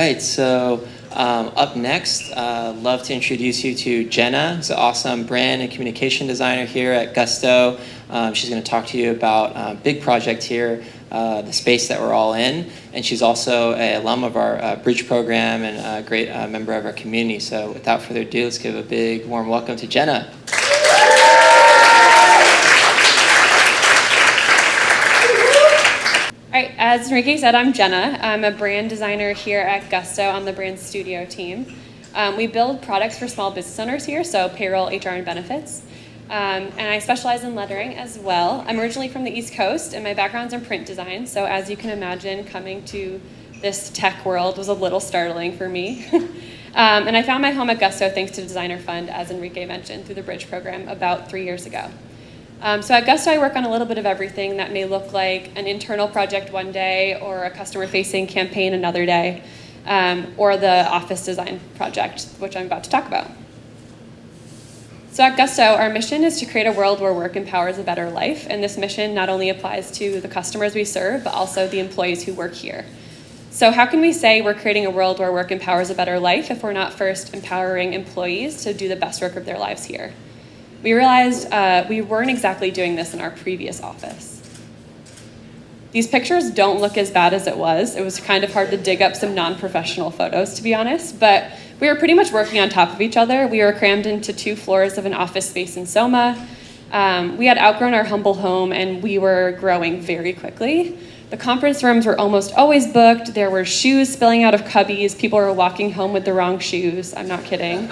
right, so up next, love to introduce you to Jenna, who's an awesome brand and communication designer here at Gusto. She's going to talk to you about a big project here, the space that we're all in, and she's also an alum of our Bridge program and a great member of our community. So without further ado, let's give a big warm welcome to Jenna. All right, as Enrique said, I'm Jenna. I'm a brand designer here at Gusto on the brand studio team. We build products for small business owners here, so payroll, HR, and benefits. And I specialize in lettering as well. I'm originally from the East Coast, and my background's in print design. So as you can imagine, coming to this tech world was a little startling for me. And I found my home at Gusto thanks to the Designer Fund, as Enrique mentioned, through the Bridge program about 3 years ago. So at Gusto, I work on a little bit of everything that may look like an internal project one day or a customer-facing campaign another day, or the office design project, which I'm about to talk about. So at Gusto, our mission is to create a world where work empowers a better life, and this mission not only applies to the customers we serve, but also the employees who work here. So how can we say we're creating a world where work empowers a better life if we're not first empowering employees to do the best work of their lives here? We realized we weren't exactly doing this in our previous office. These pictures don't look as bad as it was. It was kind of hard to dig up some non-professional photos, to be honest, but we were pretty much working on top of each other. We were crammed into 2 floors of an office space in Soma. We had outgrown our humble home, and we were growing very quickly. The conference rooms were almost always booked. There were shoes spilling out of cubbies. People were walking home with the wrong shoes. I'm not kidding.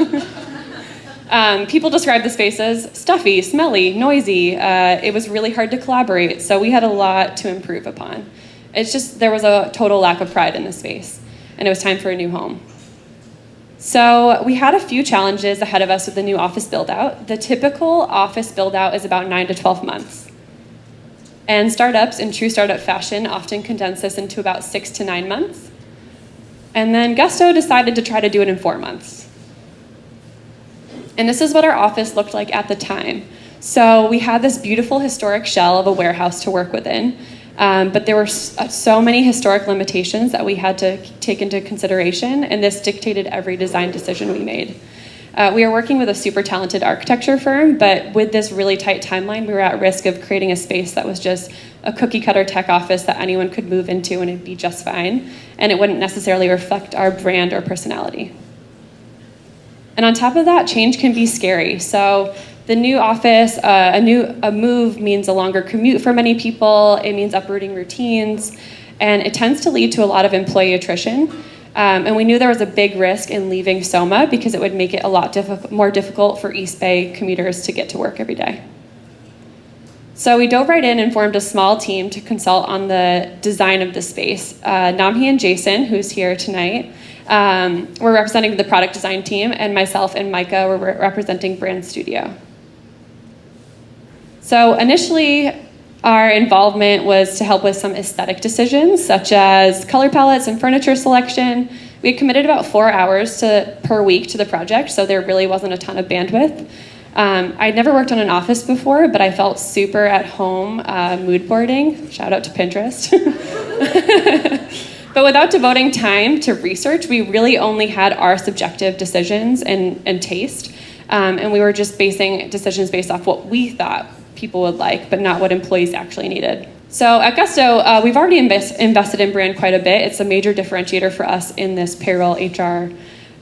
People described the space as stuffy, smelly, noisy. It was really hard to collaborate, so we had a lot to improve upon. It's just there was a total lack of pride in the space, and it was time for a new home. So we had a few challenges ahead of us with the new office build-out. The typical office build-out is about 9 to 12 months. And startups, in true startup fashion, often condense this into about 6 to 9 months. And then Gusto decided to try to do it in 4 months. And this is what our office looked like at the time. So we had this beautiful historic shell of a warehouse to work within, but there were so many historic limitations that we had to take into consideration, and this dictated every design decision we made. We are working with a super talented architecture firm, but with this really tight timeline, we were at risk of creating a space that was just a cookie-cutter tech office that anyone could move into and it'd be just fine, and it wouldn't necessarily reflect our brand or personality. And on top of that, change can be scary. So the new office, a move means a longer commute for many people. It means uprooting routines, and it tends to lead to a lot of employee attrition. And we knew there was a big risk in leaving Soma because it would make it a lot more difficult for East Bay commuters to get to work every day. So we dove right in and formed a small team to consult on the design of the space. Namhi and Jason, who's here tonight, were representing the product design team, and myself and Micah were representing brand studio. So initially, our involvement was to help with some aesthetic decisions, such as color palettes and furniture selection. We had committed about 4 hours per week to the project, so there really wasn't a ton of bandwidth. I'd never worked on an office before, but I felt super at home mood boarding. Shout out to Pinterest. But without devoting time to research, we really only had our subjective decisions and taste. And we were just basing decisions based off what we thought people would like, but not what employees actually needed. So at Gusto, we've already invested in brand quite a bit. It's a major differentiator for us in this payroll HR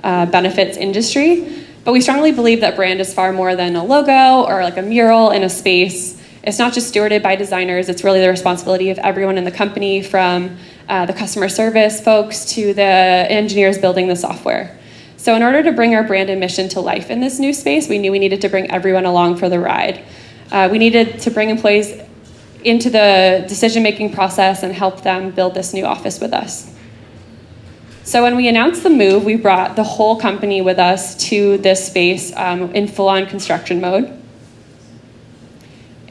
benefits industry. But we strongly believe that brand is far more than a logo or like a mural in a space. It's not just stewarded by designers. It's really the responsibility of everyone in the company, from the customer service folks to the engineers building the software. So in order to bring our brand and mission to life in this new space, we knew we needed to bring everyone along for the ride. We needed to bring employees into the decision-making process and help them build this new office with us. So when we announced the move, we brought the whole company with us to this space in full-on construction mode.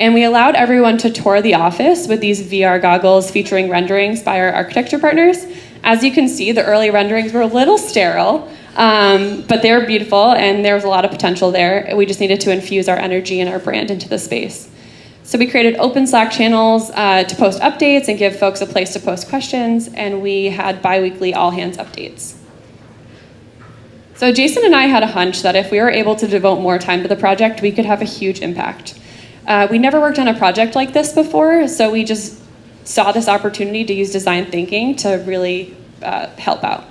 And we allowed everyone to tour the office with these VR goggles featuring renderings by our architecture partners. As you can see, the early renderings were a little sterile, but they were beautiful, and there was a lot of potential there. We just needed to infuse our energy and our brand into the space. So we created open Slack channels to post updates and give folks a place to post questions, and we had bi-weekly all-hands updates. So Jason and I had a hunch that if we were able to devote more time to the project, we could have a huge impact. We never worked on a project like this before, so we just saw this opportunity to use design thinking to really help out.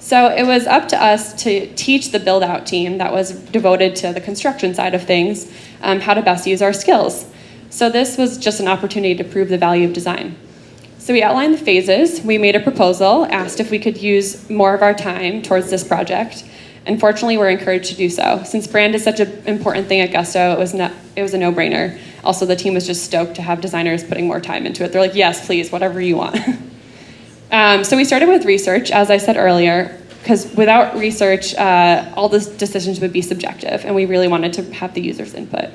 So it was up to us to teach the build-out team that was devoted to the construction side of things how to best use our skills. So this was just an opportunity to prove the value of design. So we outlined the phases, we made a proposal, asked if we could use more of our time towards this project, and fortunately we're encouraged to do so. Since brand is such an important thing at Gusto, it was a no-brainer. Also, the team was just stoked to have designers putting more time into it. They're like, yes, please, whatever you want. So we started with research, as I said earlier, because without research, all the decisions would be subjective, and we really wanted to have the user's input.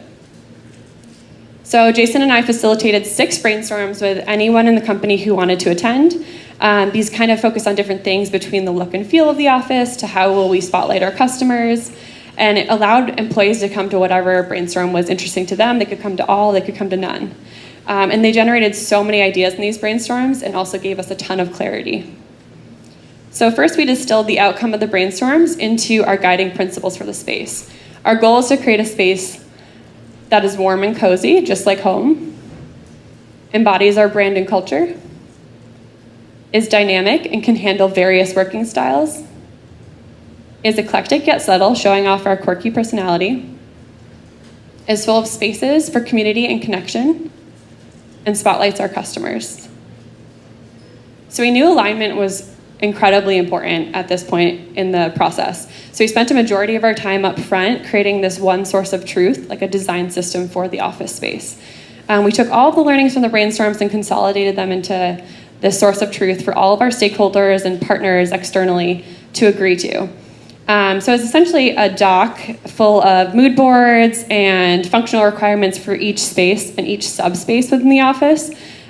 So Jason and I facilitated 6 brainstorms with anyone in the company who wanted to attend. These kind of focus on different things between the look and feel of the office to how will we spotlight our customers. And it allowed employees to come to whatever brainstorm was interesting to them. They could come to all, they could come to none. And they generated so many ideas in these brainstorms and also gave us a ton of clarity. So first we distilled the outcome of the brainstorms into our guiding principles for the space. Our goal is to create a space that is warm and cozy, just like home, embodies our brand and culture, is dynamic and can handle various working styles, is eclectic yet subtle, showing off our quirky personality, is full of spaces for community and connection, and spotlights our customers. So we knew alignment was incredibly important at this point in the process. So we spent a majority of our time up front creating this one source of truth, like a design system for the office space. We took all of the learnings from the brainstorms and consolidated them into this source of truth for all of our stakeholders and partners externally to agree to. So it's essentially a doc full of mood boards and functional requirements for each space and each subspace within the office.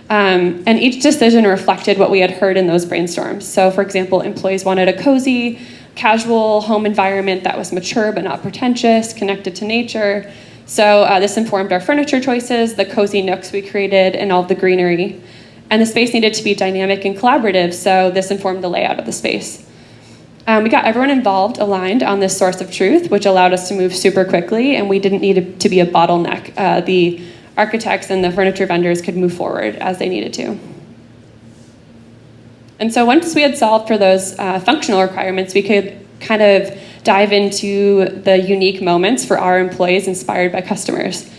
And each decision reflected what we had heard in those brainstorms. So for example, employees wanted a cozy, casual home environment that was mature but not pretentious, connected to nature. So this informed our furniture choices, the cozy nooks we created, and all of the greenery. And the space needed to be dynamic and collaborative, so this informed the layout of the space. We got everyone involved, aligned on this source of truth, which allowed us to move super quickly, and we didn't need it to be a bottleneck. The architects and the furniture vendors could move forward as they needed to. And so once we had solved for those functional requirements, we could kind of dive into the unique moments for our employees inspired by customers.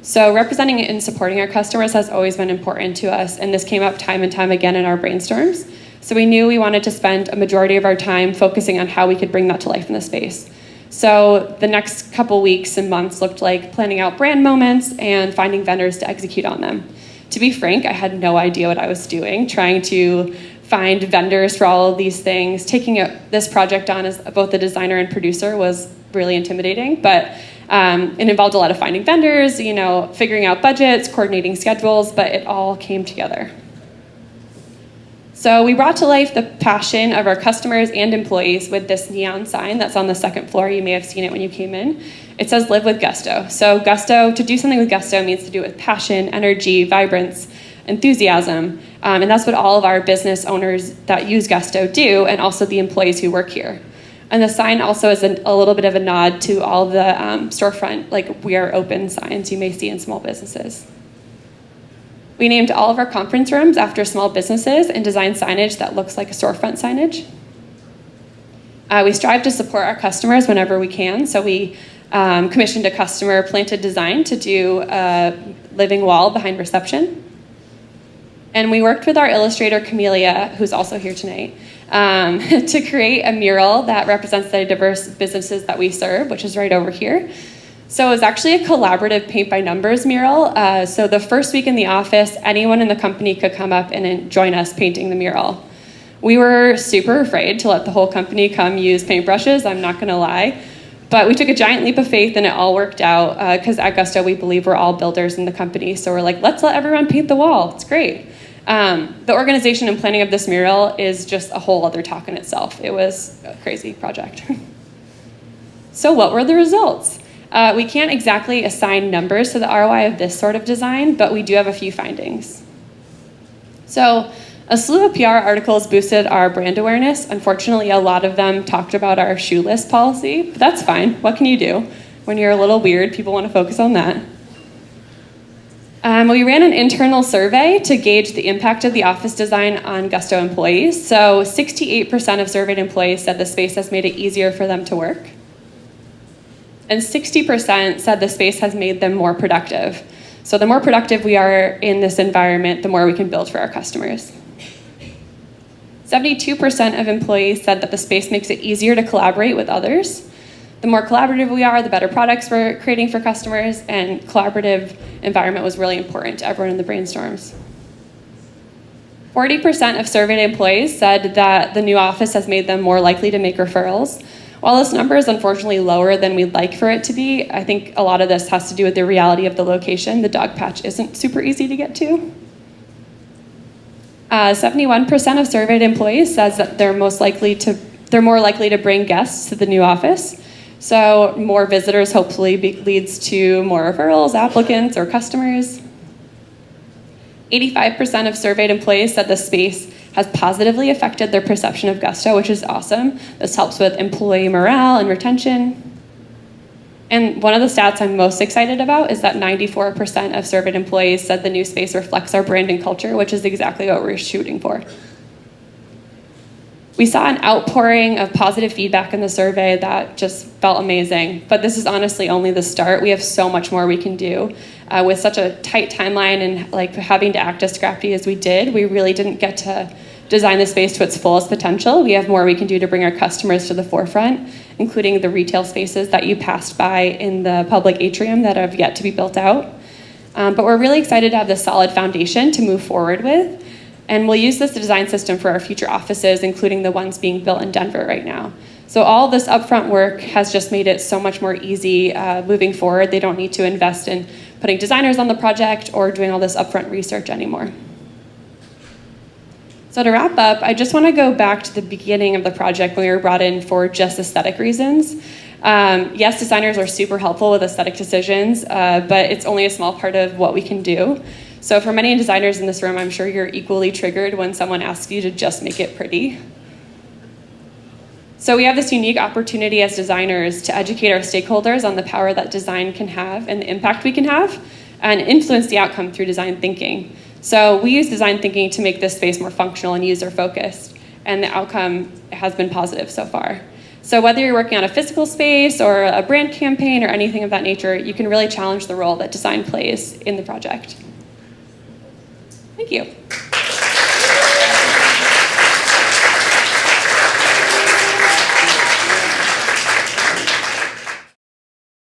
So representing and supporting our customers has always been important to us, and this came up time and time again in our brainstorms. So we knew we wanted to spend a majority of our time focusing on how we could bring that to life in the space. So the next couple weeks and months looked like planning out brand moments and finding vendors to execute on them. To be frank, I had no idea what I was doing, trying to find vendors for all of these things. Taking this project on as both a designer and producer was really intimidating, but it involved a lot of finding vendors, figuring out budgets, coordinating schedules, but it all came together. So we brought to life the passion of our customers and employees with this neon sign that's on the second floor. You may have seen it when you came in. It says live with Gusto. So to do something with Gusto means to do it with passion, energy, vibrance, enthusiasm. And that's what all of our business owners that use Gusto do, and also the employees who work here. And the sign also is a little bit of a nod to all of the storefront, like we are open signs you may see in small businesses. We named all of our conference rooms after small businesses and designed signage that looks like a storefront signage. We strive to support our customers whenever we can, so we commissioned a customer planted design to do a living wall behind reception. And we worked with our illustrator, Camelia, who's also here tonight, to create a mural that represents the diverse businesses that we serve, which is right over here. So it was actually a collaborative paint by numbers mural. So the first week in the office, anyone in the company could come up and join us painting the mural. We were super afraid to let the whole company come use paintbrushes, I'm not gonna lie. But we took a giant leap of faith and it all worked out, because at Gusto we believe we're all builders in the company. So we're like, let's let everyone paint the wall, it's great. The organization and planning of this mural is just a whole other talk in itself. It was a crazy project. So what were the results? We can't exactly assign numbers to the ROI of this sort of design, but we do have a few findings. So A slew of PR articles boosted our brand awareness. Unfortunately, a lot of them talked about our shoe list policy, but that's fine. What can you do? When you're a little weird, people want to focus on that. We ran an internal survey to gauge the impact of the office design on Gusto employees. So 68% of surveyed employees said the space has made it easier for them to work. And 60% said the space has made them more productive. So the more productive we are in this environment, the more we can build for our customers. 72% of employees said that the space makes it easier to collaborate with others. The more collaborative we are, the better products we're creating for customers, and collaborative environment was really important to everyone in the brainstorms. 40% of surveyed employees said that the new office has made them more likely to make referrals. While this number is unfortunately lower than we'd like for it to be, I think a lot of this has to do with the reality of the location. The dog patch isn't super easy to get to. 71% of surveyed employees says that they're more likely to bring guests to the new office. So more visitors hopefully leads to more referrals, applicants, or customers. 85% of surveyed employees said the space has positively affected their perception of Gusto, which is awesome. This helps with employee morale and retention. And one of the stats I'm most excited about is that 94% of surveyed employees said the new space reflects our brand and culture, which is exactly what we're shooting for. We saw an outpouring of positive feedback in the survey that just felt amazing, but this is honestly only the start. We have so much more we can do. With such a tight timeline and having to act as scrappy as we did, we really didn't get to design the space to its fullest potential. We have more we can do to bring our customers to the forefront, including the retail spaces that you passed by in the public atrium that have yet to be built out. But we're really excited to have this solid foundation to move forward with. And we'll use this design system for our future offices, including the ones being built in Denver right now. So all this upfront work has just made it so much more easy moving forward. They don't need to invest in putting designers on the project or doing all this upfront research anymore. So to wrap up, I just want to go back to the beginning of the project when we were brought in for just aesthetic reasons. Yes, designers are super helpful with aesthetic decisions, but it's only a small part of what we can do. So for many designers in this room, I'm sure you're equally triggered when someone asks you to just make it pretty. So we have this unique opportunity as designers to educate our stakeholders on the power that design can have and the impact we can have and influence the outcome through design thinking. So we use design thinking to make this space more functional and user-focused, and the outcome has been positive so far. So whether you're working on a physical space or a brand campaign or anything of that nature, you can really challenge the role that design plays in the project. Thank you.